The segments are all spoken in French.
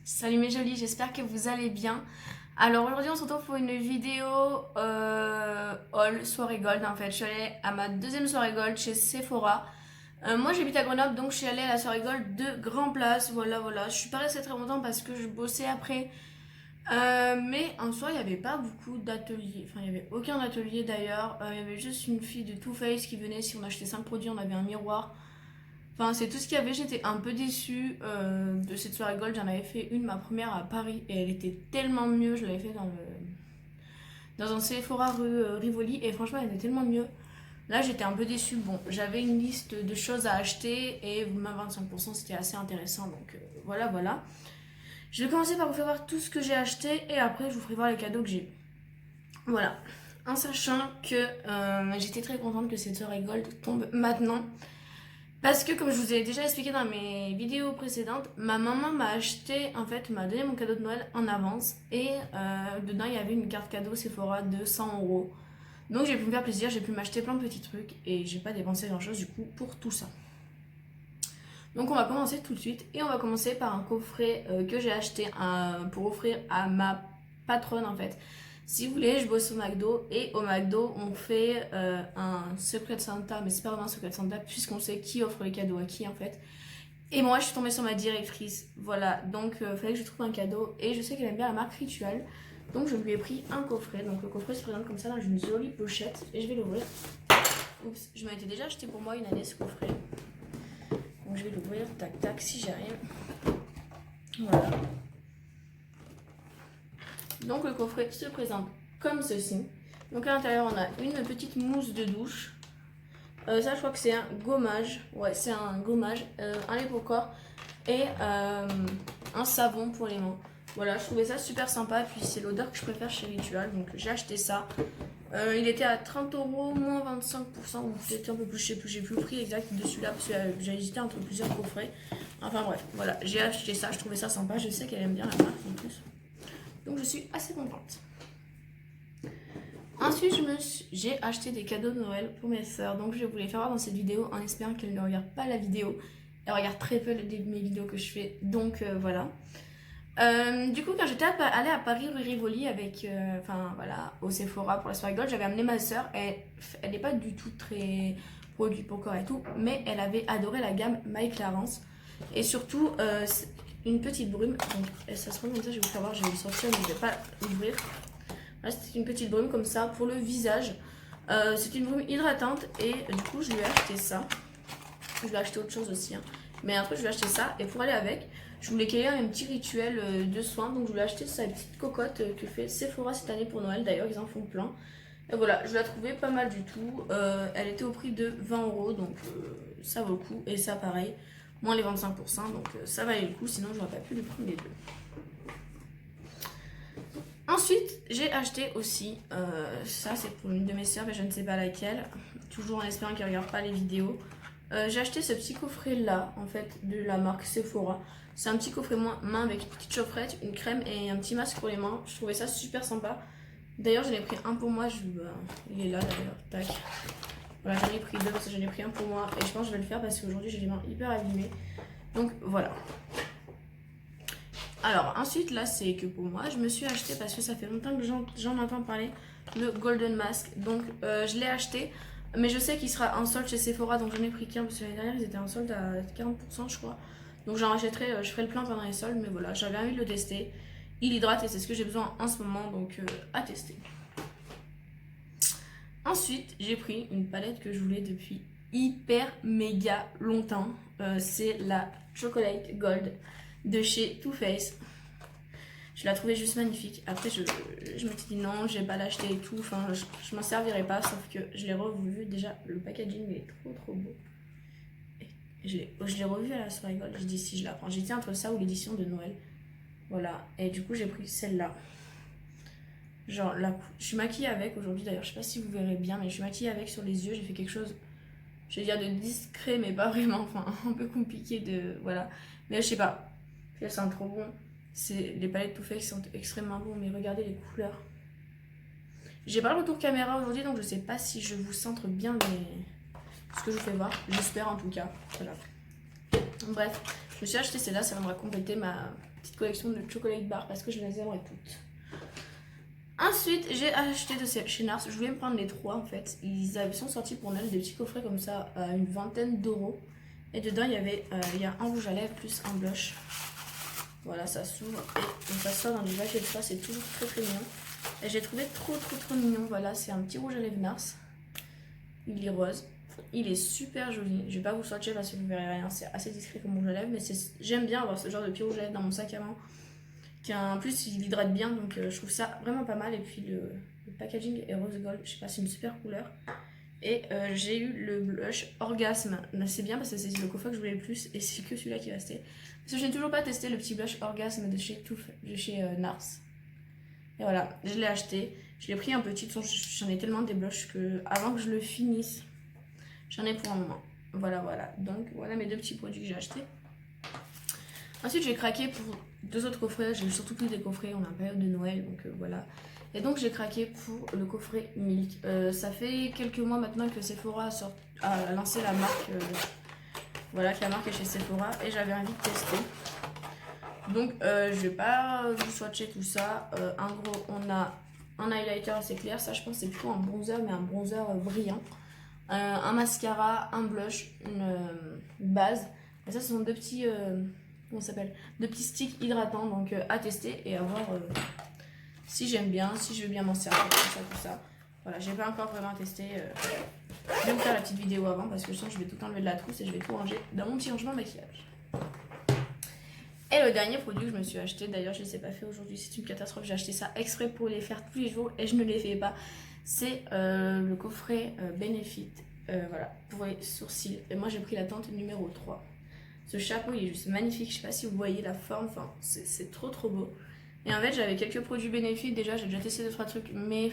Salut mes jolis, j'espère que vous allez bien. Alors aujourd'hui on se retrouve pour une vidéo haul soirée gold en fait. Je suis allée à ma deuxième soirée gold chez Sephora. Moi j'habite à Grenoble donc je suis allée à la soirée gold de Grand Place. Voilà. Je suis pas restée très longtemps parce que je bossais après. Mais en soi il n'y avait pas beaucoup d'ateliers. Enfin il n'y avait aucun atelier d'ailleurs. Il y avait juste une fille de Too Faced qui venait. Si on achetait 5 produits on avait un miroir. Enfin, c'est tout ce qu'il y avait. J'étais un peu déçue de cette soirée gold. J'en avais fait une, ma première à Paris, et elle était tellement mieux. Je l'avais fait dans un Sephora rue Rivoli, et franchement, elle était tellement mieux. Là, j'étais un peu déçue. Bon, j'avais une liste de choses à acheter, et même 25%, c'était assez intéressant. Donc voilà. Je vais commencer par vous faire voir tout ce que j'ai acheté, et après, je vous ferai voir les cadeaux que j'ai eu. Voilà. En sachant que j'étais très contente que cette soirée gold tombe maintenant. Parce que comme je vous ai déjà expliqué dans mes vidéos précédentes, ma maman m'a acheté, en fait, m'a donné mon cadeau de Noël en avance. Et dedans, il y avait une carte cadeau Sephora de 100 €. Donc j'ai pu me faire plaisir, j'ai pu m'acheter plein de petits trucs. Et j'ai pas dépensé grand chose du coup pour tout ça. Donc on va commencer tout de suite. Et on va commencer par un coffret que j'ai acheté pour offrir à ma patronne en fait. Si vous voulez, je bosse au McDo et au McDo, on fait un Secret Santa, mais c'est pas vraiment un Secret Santa puisqu'on sait qui offre les cadeaux à qui en fait. Et moi, je suis tombée sur ma directrice, voilà, donc il fallait que je trouve un cadeau et je sais qu'elle aime bien la marque Ritual, donc je lui ai pris un coffret. Donc le coffret se présente comme ça dans une jolie pochette et je vais l'ouvrir. Oups, je m'étais déjà acheté pour moi une année ce coffret, donc je vais l'ouvrir, tac tac, si j'arrive. Voilà. Donc le coffret se présente comme ceci. Donc à l'intérieur on a une petite mousse de douche. Ça je crois que c'est un gommage. Ouais, c'est un gommage, un lait pour corps et un savon pour les mains. Voilà, je trouvais ça super sympa. Puis c'est l'odeur que je préfère chez Ritual, donc j'ai acheté ça. Il était à 30 €, moins 25%, ou peut-être un peu plus, je sais plus, j'ai plus le prix exact de celui-là parce que j'ai hésité entre plusieurs coffrets. Enfin bref, voilà, j'ai acheté ça, je trouvais ça sympa. Je sais qu'elle aime bien la marque en plus. Donc je suis assez contente. Ensuite, j'ai acheté des cadeaux de Noël pour mes soeurs. Donc je vais vous les faire voir dans cette vidéo en espérant qu'elles ne regardent pas la vidéo. Elles regardent très peu mes vidéos que je fais. Donc voilà. Du coup, quand j'étais allée à Paris rue Rivoli avec, voilà, au Sephora pour la soirée gold, j'avais amené ma soeur. Elle n'est pas du tout très produit pour corps et tout, mais elle avait adoré la gamme My Clarence. Et surtout, une petite brume. Donc ça se trouve comme ça, je vais vous faire voir, je vais le sortir, mais je ne vais pas l'ouvrir. Voilà, c'était une petite brume comme ça pour le visage. C'est une brume hydratante et du coup, je lui ai acheté ça. Je lui ai acheté autre chose aussi, hein. Mais après, je lui ai acheté ça. Et pour aller avec, je voulais qu'elle ait un petit rituel de soins. Donc, je lui ai acheté sa petite cocotte que fait Sephora cette année pour Noël. D'ailleurs, ils en font plein. Et voilà, je la trouvais pas mal du tout. Elle était au prix de 20 €. Donc, ça vaut le coup. Et ça, pareil, moins les 25%. Donc, ça valait le coup. Sinon, je n'aurais pas pu lui prendre les deux. Ensuite, j'ai acheté aussi, ça c'est pour une de mes soeurs, mais je ne sais pas laquelle, toujours en espérant qu'elle ne regarde pas les vidéos. J'ai acheté ce petit coffret là, en fait, de la marque Sephora. C'est un petit coffret main avec une petite chaufferette, une crème et un petit masque pour les mains. Je trouvais ça super sympa. D'ailleurs, j'en ai pris un pour moi, il est là d'ailleurs, tac. Voilà, j'en ai pris deux parce que j'en ai pris un pour moi et je pense que je vais le faire parce qu'aujourd'hui j'ai les mains hyper abîmées. Donc voilà. Alors ensuite là c'est que pour moi je me suis acheté parce que ça fait longtemps que j'en entends parler, le Golden Mask. Donc je l'ai acheté mais je sais qu'il sera en solde chez Sephora, donc j'en ai pris qu'un parce que l'année dernière ils étaient en solde à 40% je crois. Donc j'en rachèterai, je ferai le plein pendant les soldes, mais voilà, j'avais envie de le tester. Il hydrate et c'est ce que j'ai besoin en ce moment, donc à tester. Ensuite j'ai pris une palette que je voulais depuis hyper méga longtemps. C'est la Chocolate Gold de chez Too Faced. Je la trouvais juste magnifique. Après, je m'étais dit non, je vais pas l'acheter et tout. Enfin, je m'en servirai pas. Sauf que je l'ai revu. Déjà, le packaging il est trop beau. Et je l'ai revu à la soirée gold. J'ai dit si je la prends. J'étais entre ça ou l'édition de Noël. Voilà. Et du coup, j'ai pris celle-là. Genre, je suis maquillée avec aujourd'hui. D'ailleurs, je sais pas si vous verrez bien, mais je suis maquillée avec sur les yeux. J'ai fait quelque chose, je vais dire de discret, mais pas vraiment. Enfin, un peu compliqué de. Voilà. Mais je sais pas. Elles sentent trop bon. Les palettes Too Faced sont extrêmement bons, mais regardez les couleurs. J'ai pas le retour caméra aujourd'hui, donc je sais pas si je vous centre bien ce que je vous fais voir. J'espère en tout cas. Voilà. Bref, je me suis acheté celle-là, ça viendra compléter petite collection de chocolate bar parce que je les aimerais toutes. Ensuite, j'ai acheté de chez Nars. Je voulais me prendre les 3 en fait. Sont sortis pour Noël des petits coffrets comme ça à une vingtaine d'euros. Et dedans, il y a un rouge à lèvres plus un blush. Voilà, ça s'ouvre et ça sort dans des paquets de ça. C'est toujours très mignon. Et j'ai trouvé trop mignon. Voilà, c'est un petit rouge à lèvres Nars. Il est rose. Il est super joli. Je vais pas vous swatcher parce que vous verrez rien. C'est assez discret comme rouge à lèvres. Mais j'aime bien avoir ce genre de petit rouge à lèvres dans mon sac à main. En plus, il hydrate bien. Donc, je trouve ça vraiment pas mal. Et puis, le packaging est rose gold. Je sais pas, c'est une super couleur. Et j'ai eu le blush Orgasme. C'est bien parce que c'est le coffret que je voulais le plus. Et c'est que celui-là qui est resté. Parce que je n'ai toujours pas testé le petit blush Orgasme de chez Nars. Et voilà, je l'ai acheté. Je l'ai pris un petit. J'en ai tellement des blushs que avant que je le finisse, j'en ai pour un moment. Voilà. Donc voilà mes 2 petits produits que j'ai achetés. Ensuite, j'ai craqué pour 2 autres coffrets. J'ai surtout pris des coffrets. On est en période de Noël. Donc voilà. Et donc j'ai craqué pour le coffret Milk. Ça fait quelques mois maintenant que Sephora a lancé la marque. Voilà, que la marque est chez Sephora. Et j'avais envie de tester. Donc je vais pas vous swatcher tout ça. En gros, on a un highlighter assez clair. Ça, je pense c'est plutôt un bronzer, mais un bronzer brillant. Un mascara, un blush, une base. Et ça, ce sont 2 petits... comment ça s'appelle, 2 petits sticks hydratants. Donc à tester et à voir... si j'aime bien, si je veux bien m'en servir, tout ça. Voilà, j'ai pas encore vraiment testé. Je vais vous faire la petite vidéo avant parce que je sens que je vais tout enlever de la trousse et je vais tout ranger dans mon petit rangement maquillage. Et le dernier produit que je me suis acheté, d'ailleurs je ne les ai pas fait aujourd'hui, c'est une catastrophe. J'ai acheté ça exprès pour les faire tous les jours et je ne les fais pas. C'est le coffret Benefit, voilà, pour les sourcils. Et moi j'ai pris la teinte numéro 3. Ce chapeau il est juste magnifique, je sais pas si vous voyez la forme, enfin, c'est trop beau. Et en fait, j'avais quelques produits Benefit. Déjà, j'ai déjà testé 2-3 trucs, mais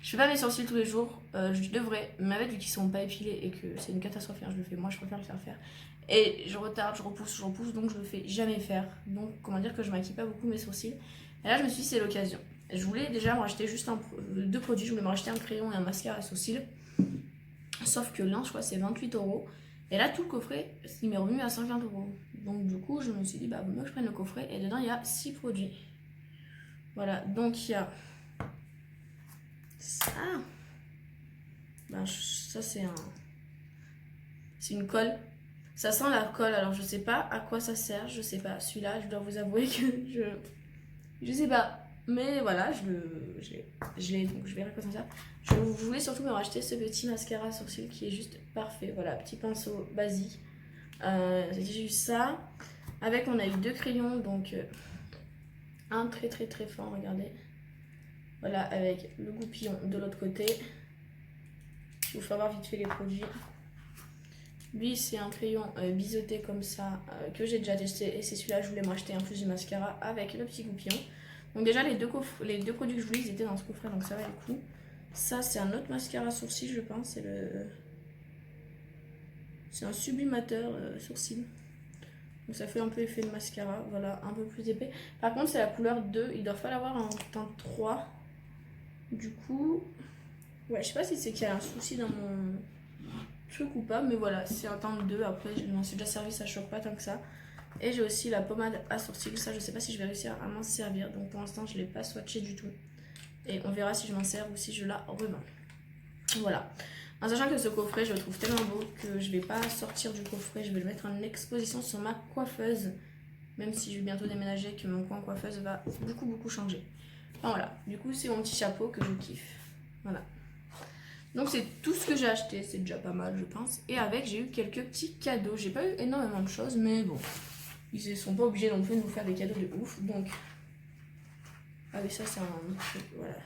je fais pas mes sourcils tous les jours. Je devrais, mais en fait, vu qu'ils sont pas épilés et que c'est une catastrophe, je le fais. Moi, je préfère le faire. Et je retarde, je repousse, donc je le fais jamais faire. Donc, comment dire que je maquille pas beaucoup mes sourcils. Et là, je me suis dit, c'est l'occasion. Je voulais déjà me racheter juste 2 produits. Je voulais me racheter un crayon et un mascara à sourcils. Sauf que l'un, je crois, c'est 28 €. Et là, tout le coffret, il m'est revenu à 50 €. Donc, du coup, je me suis dit, bah, moi, je prenne le coffret. Et dedans, il y a 6 produits. Voilà, donc il y a ça. Ben, ça c'est une colle. Ça sent la colle, alors je sais pas à quoi ça sert, je sais pas. Celui-là, je dois vous avouer que je sais pas. Mais voilà, je l'ai, donc je verrai quoi ça sert. Je voulais surtout me racheter ce petit mascara sourcil qui est juste parfait. Voilà, petit pinceau basique. J'ai eu ça. Avec, on a eu 2 crayons, donc... un très fort, regardez. Voilà, avec le goupillon de l'autre côté. Je vous fais voir vite fait les produits. Lui, c'est un crayon biseauté comme ça que j'ai déjà testé. Et c'est celui-là que je voulais m'acheter en plus du mascara avec le petit goupillon. Donc déjà, les deux produits que je voulais, ils étaient dans ce coffret, donc ça va le coup. Ça, c'est un autre mascara sourcil, je pense. C'est un sublimateur sourcil. Donc ça fait un peu effet de mascara, voilà, un peu plus épais. Par contre, c'est la couleur 2, il doit falloir l'avoir en teinte 3. Du coup, ouais, je sais pas si c'est qu'il y a un souci dans mon truc ou pas, mais voilà, c'est en teinte 2. Après, je m'en suis déjà servi, ça choque pas tant que ça. Et j'ai aussi la pommade à sourcils, ça je sais pas si je vais réussir à m'en servir. Donc pour l'instant, je l'ai pas swatché du tout. Et on verra si je m'en sers ou si je la revends. Voilà. En sachant que ce coffret, je le trouve tellement beau que je vais pas sortir du coffret, je vais le mettre en exposition sur ma coiffeuse. Même si je vais bientôt déménager, que mon coin coiffeuse va beaucoup changer. Enfin voilà, du coup c'est mon petit chapeau que je kiffe. Voilà. Donc c'est tout ce que j'ai acheté, c'est déjà pas mal je pense. Et avec j'ai eu quelques petits cadeaux. J'ai pas eu énormément de choses, mais bon. Ils ne sont pas obligés non plus de nous faire des cadeaux de ouf. Donc. Ah oui, ça c'est un truc, voilà.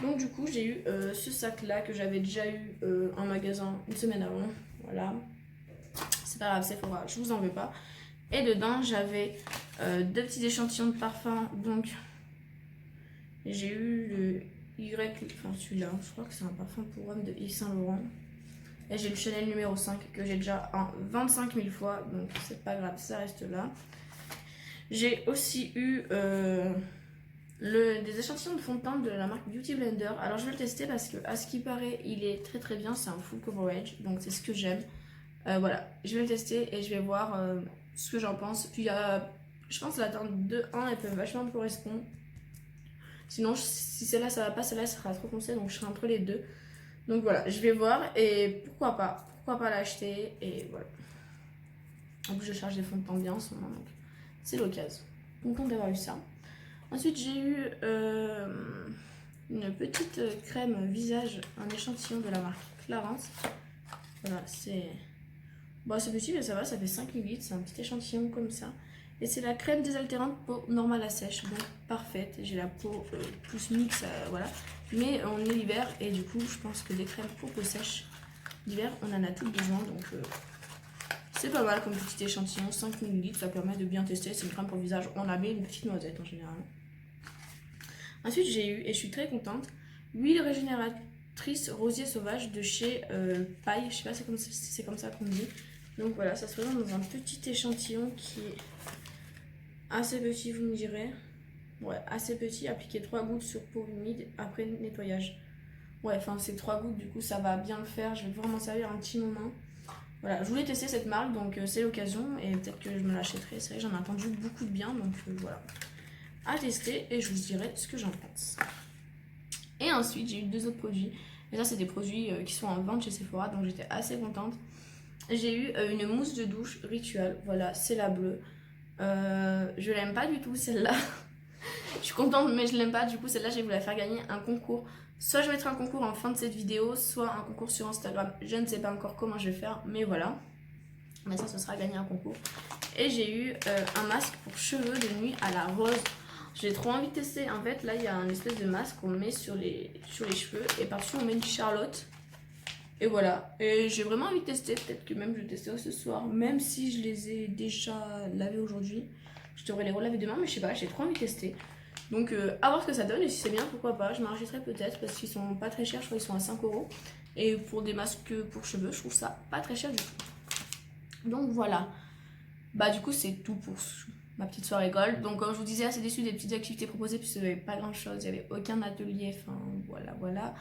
Donc du coup j'ai eu ce sac là que j'avais déjà eu en magasin une semaine avant. Voilà. C'est pas grave, Sephora, je vous en veux pas. Et dedans j'avais 2 petits échantillons de parfum. Donc j'ai eu le Y, enfin celui-là, je crois que c'est un parfum pour homme de Yves Saint Laurent. Et j'ai le Chanel numéro 5 que j'ai déjà en 25 000 fois. Donc c'est pas grave, ça reste là. J'ai aussi eu... des échantillons de fond de teint de la marque Beauty Blender. Alors je vais le tester parce que à ce qui paraît il est très bien, c'est un full coverage, donc c'est ce que j'aime. Voilà, je vais le tester et je vais voir ce que j'en pense. Puis je Je pense que la teinte 2-1 elle peut vachement me correspondre. Sinon si celle-là ça va pas, celle-là ça sera trop foncé, donc je serai entre les deux. Donc voilà, je vais voir et pourquoi pas l'acheter et voilà. En plus je cherche des fonds de teint bien en ce moment, donc c'est l'occasion. Contente d'avoir eu ça. Ensuite j'ai eu une petite crème visage, un échantillon de la marque Clarins. Voilà, c'est... Bon, c'est petit mais ça va, ça fait 5 ml, c'est un petit échantillon comme ça. Et c'est la crème désaltérante peau normale à sèche, donc parfaite. J'ai la peau plus mix, voilà. Mais on est l'hiver et du coup je pense que des crèmes pour peau sèche, l'hiver on en a tout besoin, donc c'est pas mal comme petit échantillon, 5 ml, ça permet de bien tester. C'est une crème pour visage, on la met une petite noisette en général. Ensuite j'ai eu, et je suis très contente, l'huile régénératrice rosier sauvage de chez Paille, je sais pas si c'est comme ça qu'on dit. Donc voilà, ça se présente dans un petit échantillon qui est assez petit, vous me direz. Ouais, assez petit, appliquer 3 gouttes sur peau humide après nettoyage. Ouais, enfin c'est 3 gouttes, du coup ça va bien le faire, je vais pouvoir m'en servir un petit moment. Voilà, je voulais tester cette marque, donc c'est l'occasion et peut-être que je me l'achèterai. C'est vrai que j'en ai entendu beaucoup de bien, donc voilà. À tester et je vous dirai ce que j'en pense. Et ensuite j'ai eu 2 autres produits. Et ça c'est des produits qui sont en vente chez Sephora, donc j'étais assez contente. J'ai eu une mousse de douche Ritual, voilà, c'est la bleue. Je l'aime pas du tout celle-là. Je suis contente mais je l'aime pas, du coup celle-là je vais vous la faire gagner un concours. Soit je mettrai un concours en fin de cette vidéo, soit un concours sur Instagram. Je ne sais pas encore comment je vais faire, mais voilà. Mais ça, ce sera gagner un concours. Et j'ai eu un masque pour cheveux de nuit à la rose. J'ai trop envie de tester. En fait, là, il y a un espèce de masque qu'on met sur les cheveux. Et par-dessus, on met une Charlotte. Et voilà. Et j'ai vraiment envie de tester. Peut-être que même je vais tester ce soir. Même si je les ai déjà lavés aujourd'hui. Je devrais les relaver demain. Mais je sais pas, j'ai trop envie de tester. Donc, à voir ce que ça donne. Et si c'est bien, pourquoi pas. Je m'en rachèterai peut-être. Parce qu'ils sont pas très chers. Je crois qu'ils sont à 5 €. Et pour des masques pour cheveux, je trouve ça pas très cher du tout. Donc voilà. Bah du coup c'est tout pour ma petite soirée gold. Donc comme je vous disais, assez déçue des petites activités proposées puisqu'il n'y avait pas grand chose, il n'y avait aucun atelier, enfin voilà.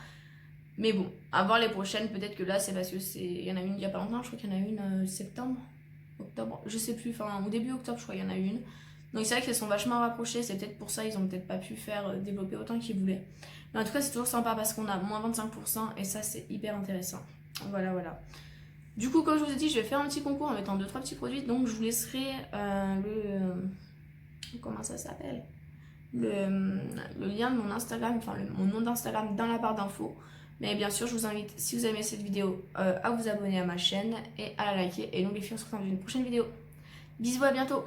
Mais bon, à voir les prochaines, peut-être que là c'est parce que il y en a une il n'y a pas longtemps, je crois qu'il y en a une septembre, octobre, je sais plus, enfin au début octobre je crois qu'il y en a une. Donc c'est vrai qu'elles sont vachement rapprochées, c'est peut-être pour ça ils ont peut-être pas pu faire développer autant qu'ils voulaient. Mais en tout cas c'est toujours sympa parce qu'on a moins 25% et ça c'est hyper intéressant. Voilà. Du coup, comme je vous ai dit, je vais faire un petit concours en mettant 2-3 petits produits. Donc, je vous laisserai comment ça s'appelle, le lien de mon Instagram, enfin mon nom d'Instagram dans la barre d'infos. Mais bien sûr, je vous invite, si vous aimez cette vidéo, à vous abonner à ma chaîne et à la liker. Et donc, les filles, on se retrouve dans une prochaine vidéo. Bisous, à bientôt!